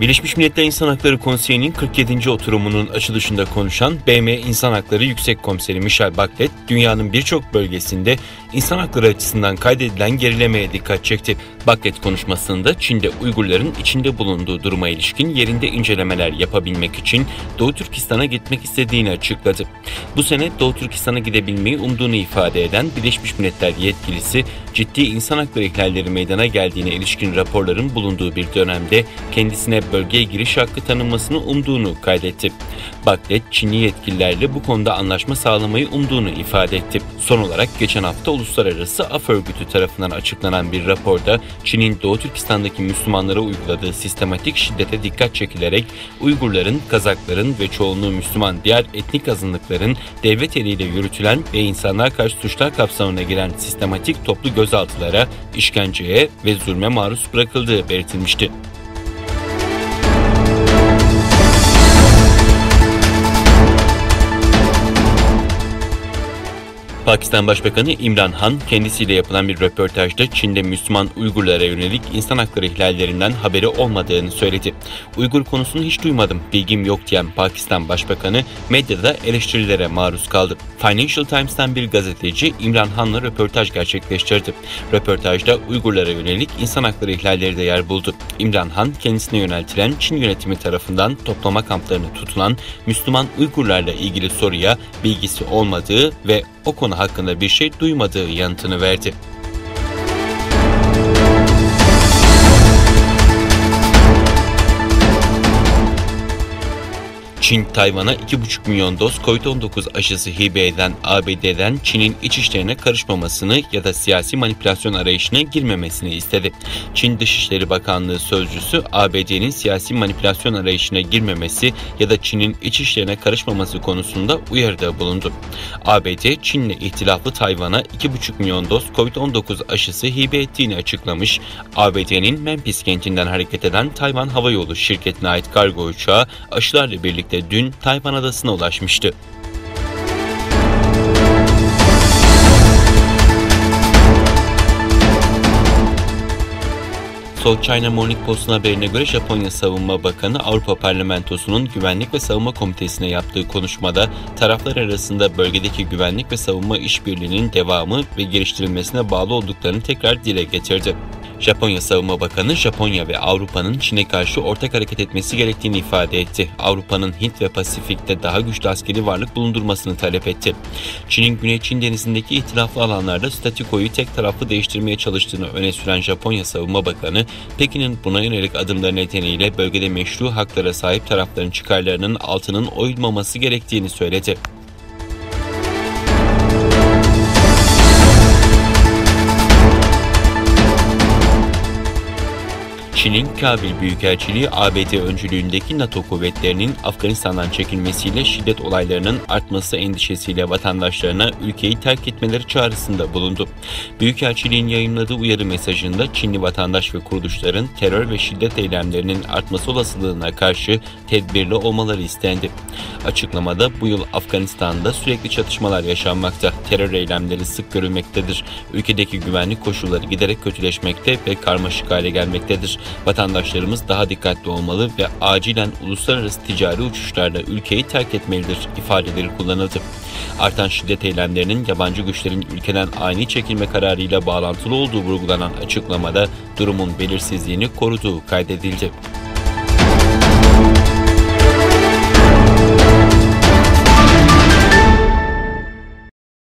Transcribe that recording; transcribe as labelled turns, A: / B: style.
A: Birleşmiş Milletler İnsan Hakları Konseyi'nin 47. oturumunun açılışında konuşan BM İnsan Hakları Yüksek Komiseri Michelle Bachelet, dünyanın birçok bölgesinde insan hakları açısından kaydedilen gerilemeye dikkat çekti. Bachelet konuşmasında Çin'de Uygurların içinde bulunduğu duruma ilişkin yerinde incelemeler yapabilmek için Doğu Türkistan'a gitmek istediğini açıkladı. Bu sene Doğu Türkistan'a gidebilmeyi umduğunu ifade eden Birleşmiş Milletler yetkilisi, ciddi insan hakları ihlalleri meydana geldiğine ilişkin raporların bulunduğu bir dönemde kendisine bölgeye giriş hakkı tanınmasını umduğunu kaydetti. Bachelet, Çinli yetkililerle bu konuda anlaşma sağlamayı umduğunu ifade etti. Son olarak geçen hafta Uluslararası Af Örgütü tarafından açıklanan bir raporda Çin'in Doğu Türkistan'daki Müslümanlara uyguladığı sistematik şiddete dikkat çekilerek Uygurların, Kazakların ve çoğunluğu Müslüman diğer etnik azınlıkların devlet eliyle yürütülen ve insanlığa karşı suçlar kapsamına giren sistematik toplu gözaltılara, işkenceye ve zulme maruz bırakıldığı belirtilmişti. Pakistan Başbakanı İmran Han, kendisiyle yapılan bir röportajda Çin'de Müslüman Uygurlara yönelik insan hakları ihlallerinden haberi olmadığını söyledi. Uygur konusunu hiç duymadım, bilgim yok diyen Pakistan Başbakanı medyada eleştirilere maruz kaldı. Financial Times'tan bir gazeteci İmran Han'la röportaj gerçekleştirdi. Röportajda Uygurlara yönelik insan hakları ihlalleri de yer buldu. İmran Han, kendisine yöneltilen Çin yönetimi tarafından toplama kamplarını tutulan Müslüman Uygurlarla ilgili soruya bilgisi olmadığı ve o konu hakkında bir şey duymadığı yanıtını verdi. Çin, Tayvan'a 2,5 milyon doz COVID-19 aşısı hibe eden ABD'den Çin'in iç işlerine karışmamasını ya da siyasi manipülasyon arayışına girmemesini istedi. Çin Dışişleri Bakanlığı sözcüsü ABD'nin siyasi manipülasyon arayışına girmemesi ya da Çin'in iç işlerine karışmaması konusunda uyarıda bulundu. ABD, Çin'le ihtilaflı Tayvan'a 2,5 milyon doz COVID-19 aşısı hibe ettiğini açıklamış. ABD'nin Memphis kentinden hareket eden Tayvan Havayolu şirketine ait kargo uçağı aşılarla birlikte dün Tayvan adasına ulaşmıştı. South China Morning Post'un haberine göre Japonya Savunma Bakanı Avrupa Parlamentosu'nun Güvenlik ve Savunma Komitesi'ne yaptığı konuşmada taraflar arasında bölgedeki güvenlik ve savunma işbirliğinin devamı ve geliştirilmesine bağlı olduklarını tekrar dile getirdi. Japonya Savunma Bakanı, Japonya ve Avrupa'nın Çin'e karşı ortak hareket etmesi gerektiğini ifade etti. Avrupa'nın Hint ve Pasifik'te daha güçlü askeri varlık bulundurmasını talep etti. Çin'in Güney Çin Denizi'ndeki ihtilaflı alanlarda statükoyu tek taraflı değiştirmeye çalıştığını öne süren Japonya Savunma Bakanı, Pekin'in buna yönelik adımları nedeniyle bölgede meşru haklara sahip tarafların çıkarlarının altının oyulmaması gerektiğini söyledi. Çin'in Kabil Büyükelçiliği, ABD öncülüğündeki NATO kuvvetlerinin Afganistan'dan çekilmesiyle şiddet olaylarının artması endişesiyle vatandaşlarına ülkeyi terk etmeleri çağrısında bulundu. Büyükelçiliğin yayımladığı uyarı mesajında Çinli vatandaş ve kuruluşların terör ve şiddet eylemlerinin artması olasılığına karşı tedbirli olmaları istendi. Açıklamada bu yıl Afganistan'da sürekli çatışmalar yaşanmakta, terör eylemleri sık görülmektedir, ülkedeki güvenlik koşulları giderek kötüleşmekte ve karmaşık hale gelmektedir. Vatandaşlarımız daha dikkatli olmalı ve acilen uluslararası ticari uçuşlarla ülkeyi terk etmelidir ifadeleri kullanıldı. Artan şiddet eylemlerinin yabancı güçlerin ülkeden ani çekilme kararıyla bağlantılı olduğu vurgulanan açıklamada durumun belirsizliğini koruduğu kaydedildi.